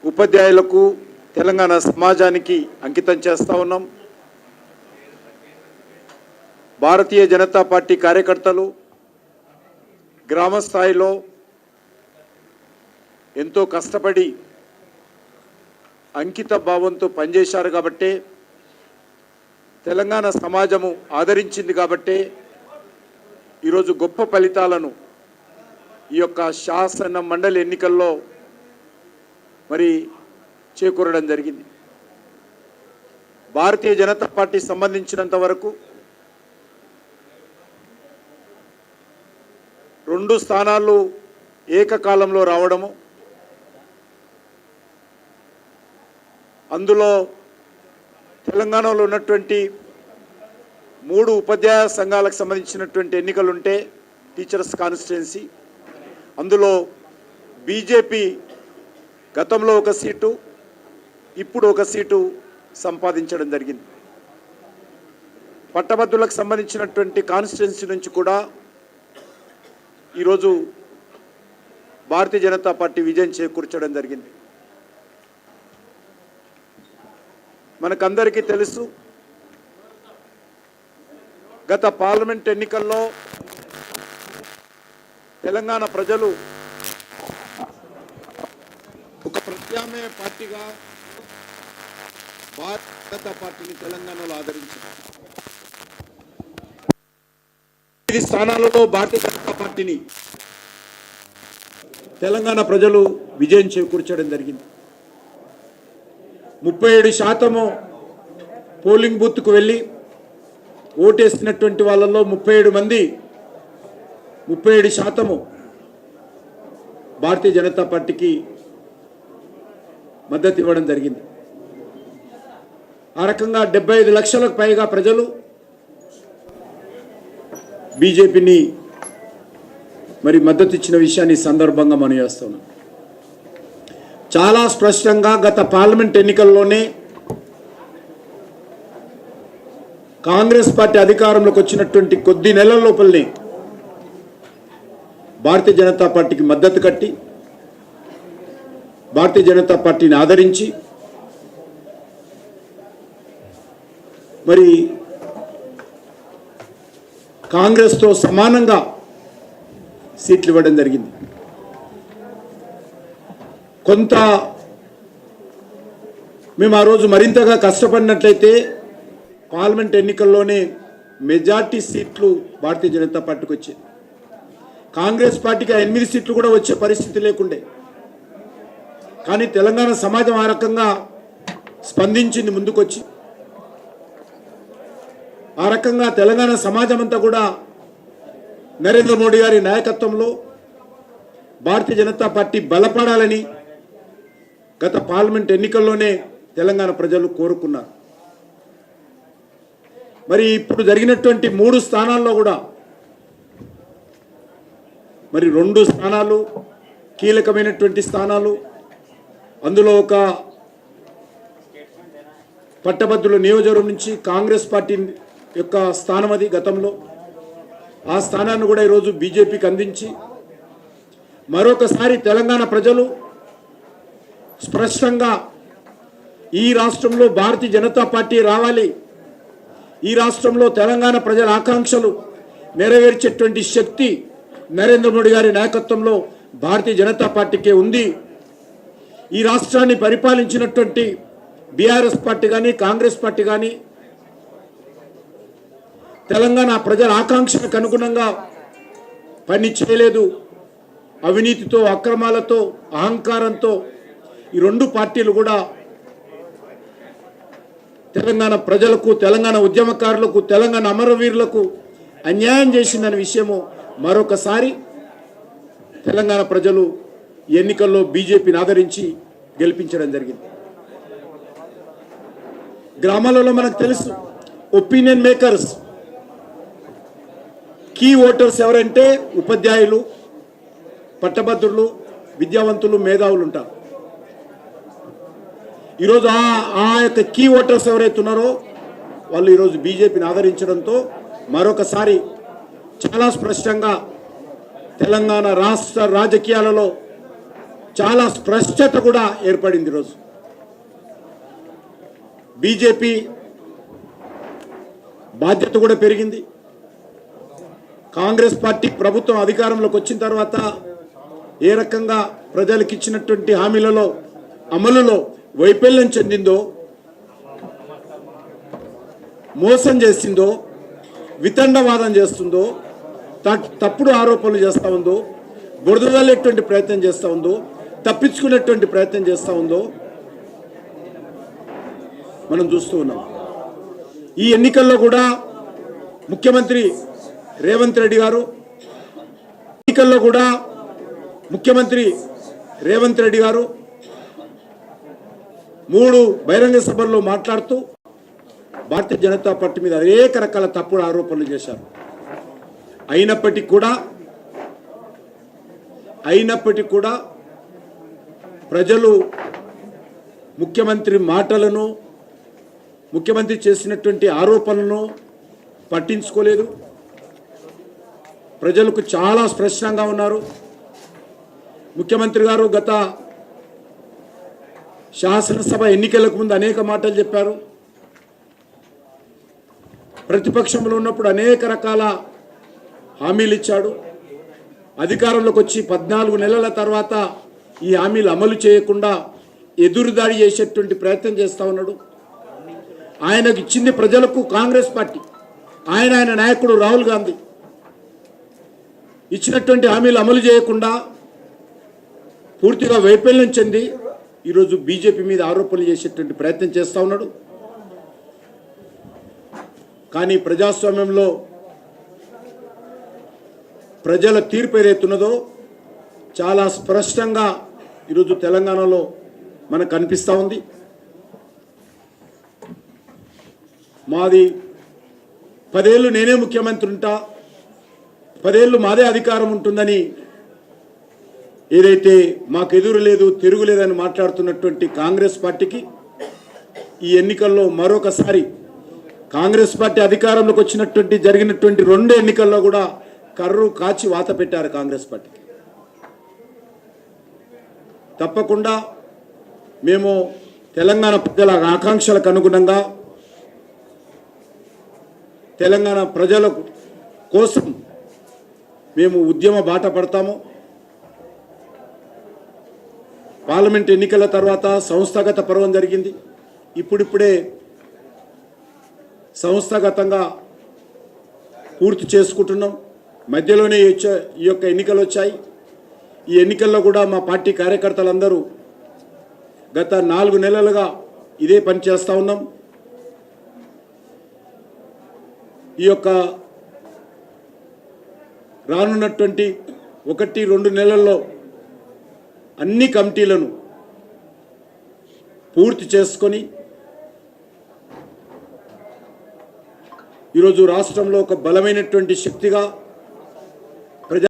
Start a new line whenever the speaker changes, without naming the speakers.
ఉపాధ్యాయులకు తెలంగాణ సమాజానికి అంకితం చేస్తా ఉన్నాం. భారతీయ జనతా పార్టీ కార్యకర్తలు గ్రామ స్థాయిలో ఎంతో కష్టపడి అంకిత భావంతో పనిచేశారు కాబట్టి, తెలంగాణ సమాజము ఆదరించింది కాబట్టి ఈరోజు గొప్ప ఫలితాలను ఈ యొక్క శాసన మండలి ఎన్నికల్లో మరి చేకూరడం జరిగింది. భారతీయ జనతా పార్టీ సంబంధించినంత వరకు 2 స్థానాలు ఏకకాలంలో రావడము, అందులో తెలంగాణలో ఉన్నటువంటి 3 ఉపాధ్యాయ సంఘాలకు సంబంధించినటువంటి ఎన్నికలుంటే టీచర్స్ కాన్స్టిట్యుయెన్సీ, అందులో బీజేపీ గతంలో 1 సీటు, ఇప్పుడు 1 సీటు సంపాదించడం జరిగింది. పట్టభద్రులకు సంబంధించినటువంటి కాన్స్టిట్యుయెన్సీ నుంచి కూడా ఈరోజు భారతీయ జనతా పార్టీ విజయం చేకూర్చడం జరిగింది. మనకందరికీ తెలుసు, గత పార్లమెంట్ ఎన్నికల్లో తెలంగాణ ప్రజలు ఒక ప్రత్యామ్నాయ పార్టీగా భారతీయ జనతా పార్టీని తెలంగాణలో ఆదరించారు. 5 స్థానాలలో భారతీయ జనతా పార్టీని తెలంగాణ ప్రజలు విజయం చేకూర్చడం జరిగింది. 37% పోలింగ్ బూత్కు వెళ్ళి ఓటేసినటువంటి వాళ్ళల్లో 37% భారతీయ జనతా పార్టీకి మద్దతు ఇవ్వడం జరిగింది. ఆ రకంగా 75 లక్షలకు పైగా ప్రజలు బీజేపీని మరి మద్దతు ఇచ్చిన విషయాన్ని సందర్భంగా మనం చేస్తున్నాం. చాలా స్పష్టంగా గత పార్లమెంట్ ఎన్నికల్లోనే కాంగ్రెస్ పార్టీ అధికారంలోకి వచ్చినటువంటి కొద్ది నెలల లోపలనే భారతీయ జనతా పార్టీకి మద్దతు కట్టి భారతీయ జనతా పార్టీని ఆదరించి మరి కాంగ్రెస్తో సమానంగా సీట్లు ఇవ్వడం జరిగింది. కొంత మేము ఆ రోజు మరింతగా కష్టపడినట్లయితే పార్లమెంట్ ఎన్నికల్లోనే మెజార్టీ సీట్లు భారతీయ జనతా పార్టీకి వచ్చాయి. కాంగ్రెస్ పార్టీకి 8 సీట్లు కూడా వచ్చే పరిస్థితి లేకుండే. కానీ తెలంగాణ సమాజం ఆ రకంగా స్పందించింది, ముందుకొచ్చి ఆ రకంగా తెలంగాణ సమాజం అంతా కూడా నరేంద్ర మోడీ గారి నాయకత్వంలో భారతీయ జనతా పార్టీ బలపడాలని గత పార్లమెంట్ ఎన్నికల్లోనే తెలంగాణ ప్రజలు కోరుకున్నారు. మరి ఇప్పుడు జరిగినటువంటి 3 స్థానాల్లో కూడా మరి 2 స్థానాలు కీలకమైనటువంటి స్థానాలు. అందులో ఒక పట్టభద్రుల నియోజకవర్గం నుంచి కాంగ్రెస్ పార్టీ యొక్క స్థానం, అది గతంలో ఆ స్థానాన్ని కూడా ఈరోజు బీజేపీకి అందించి మరొకసారి తెలంగాణ ప్రజలు స్పష్టంగా ఈ రాష్ట్రంలో భారతీయ జనతా పార్టీ రావాలి, ఈ రాష్ట్రంలో తెలంగాణ ప్రజల ఆకాంక్షలు నెరవేర్చేటువంటి శక్తి నరేంద్ర మోడీ గారి నాయకత్వంలో భారతీయ జనతా పార్టీకే ఉంది. ఈ రాష్ట్రాన్ని పరిపాలించినటువంటి బీఆర్ఎస్ పార్టీ కానీ కాంగ్రెస్ పార్టీ కానీ తెలంగాణ ప్రజల ఆకాంక్షలకు అనుగుణంగా పని చేయలేదు. అవినీతితో, అక్రమాలతో, అహంకారంతో ఈ 2 పార్టీలు కూడా తెలంగాణ ప్రజలకు, తెలంగాణ ఉద్యమకారులకు, తెలంగాణ అమరవీరులకు అన్యాయం చేసిందనే విషయము మరొకసారి తెలంగాణ ప్రజలు ఎన్నికల్లో బీజేపీని ఆదరించి గెలిపించడం జరిగింది. గ్రామాలలో మనకు తెలుసు, ఒపీనియన్ మేకర్స్, కీ ఓటర్స్ ఎవరంటే ఉపాధ్యాయులు, పట్టభద్రులు, విద్యావంతులు, మేధావులు ఉంటారు. ఈరోజు ఆ యొక్క కీ ఓటర్స్ ఎవరైతే ఉన్నారో వాళ్ళు ఈరోజు బీజేపీని ఆదరించడంతో మరొకసారి చాలా స్పష్టంగా తెలంగాణ రాష్ట్ర రాజకీయాలలో చాలా స్పష్టత కూడా ఏర్పడింది. ఈరోజు బీజేపీ బాధ్యత కూడా పెరిగింది. కాంగ్రెస్ పార్టీ ప్రభుత్వం అధికారంలోకి వచ్చిన తర్వాత ఏ రకంగా ప్రజలకు ఇచ్చినటువంటి హామీలలో అమలులో వైఫల్యం చెందిందో, మోసం చేసిందో, వితండవాదం చేస్తుందో, తప్పుడు ఆరోపణలు చేస్తూ ఉందో, బురదలేటువంటి ప్రయత్నం చేస్తూ ఉందో, తప్పించుకునేటువంటి ప్రయత్నం చేస్తూ ఉందో మనం చూస్తూ ఉన్నాం. ఈ ఎన్నికల్లో కూడా ముఖ్యమంత్రి రేవంత్ రెడ్డి గారు 3 బహిరంగ సభల్లో మాట్లాడుతూ భారతీయ జనతా పార్టీ మీద అనేక రకాల తప్పుడు ఆరోపణలు చేశారు. అయినప్పటికీ కూడా ప్రజలు ముఖ్యమంత్రి మాటలను, ముఖ్యమంత్రి చేసినటువంటి ఆరోపణలను పట్టించుకోలేదు. ప్రజలకు చాలా స్పష్టంగా ఉన్నారు. ముఖ్యమంత్రి గారు గత శాసనసభ ఎన్నికలకు ముందు అనేక మాటలు చెప్పారు. ప్రతిపక్షంలో ఉన్నప్పుడు అనేక రకాల హామీలు ఇచ్చాడు. అధికారంలోకి వచ్చి 14 నెలల తర్వాత ఈ హామీలు అమలు చేయకుండా ఎదురుదాడి చేసేటువంటి ప్రయత్నం చేస్తూ ఉన్నాడు. ఆయనకు ఇచ్చింది ప్రజలకు కాంగ్రెస్ పార్టీ, ఆయన నాయకుడు రాహుల్ గాంధీ ఇచ్చినటువంటి హామీలు అమలు చేయకుండా పూర్తిగా వైఫల్యం చెంది ఈరోజు బీజేపీ మీద ఆరోపణలు చేసేటువంటి ప్రయత్నం చేస్తూ ఉన్నాడు. కానీ ప్రజాస్వామ్యంలో ప్రజల తీర్పు ఏదైతున్నదో చాలా స్పష్టంగా ఈరోజు తెలంగాణలో మనకు కనిపిస్తూ ఉంది. మాది 10 ఏళ్ళు నేనే ముఖ్యమంత్రి ఉంటా, 10 ఏళ్ళు మాదే అధికారం ఉంటుందని ఏదైతే మాకు ఎదురు లేదు, తిరుగులేదని మాట్లాడుతున్నటువంటి కాంగ్రెస్ పార్టీకి ఈ ఎన్నికల్లో మరొకసారి కాంగ్రెస్ పార్టీ అధికారంలోకి వచ్చినటువంటి జరిగినటువంటి 2 ఎన్నికల్లో కూడా కర్రు కాచి వాత పెట్టారు కాంగ్రెస్ పార్టీకి. తప్పకుండా మేము తెలంగాణ ప్రజల ఆకాంక్షలకు అనుగుణంగా తెలంగాణ ప్రజల కోసం మేము ఉద్యమ బాట పడతాము. పార్లమెంట్ ఎన్నికల తర్వాత సంస్థాగత పర్వం జరిగింది. ఇప్పుడిప్పుడే సంస్థాగతంగా పూర్తి చేసుకుంటున్నాం. మధ్యలోనే ఈ యొక్క ఎన్నికలు వచ్చాయి. ఈ ఎన్నికల్లో కూడా మా పార్టీ కార్యకర్తలందరూ గత 4 నెలలుగా ఇదే పని చేస్తూ ఉన్నాం. ఈ యొక్క రానున్నటువంటి 1-2 నెలల్లో అన్ని కమిటీలను పూర్తి చేసుకొని ఈరోజు రాష్ట్రంలో ఒక బలమైనటువంటి శక్తిగా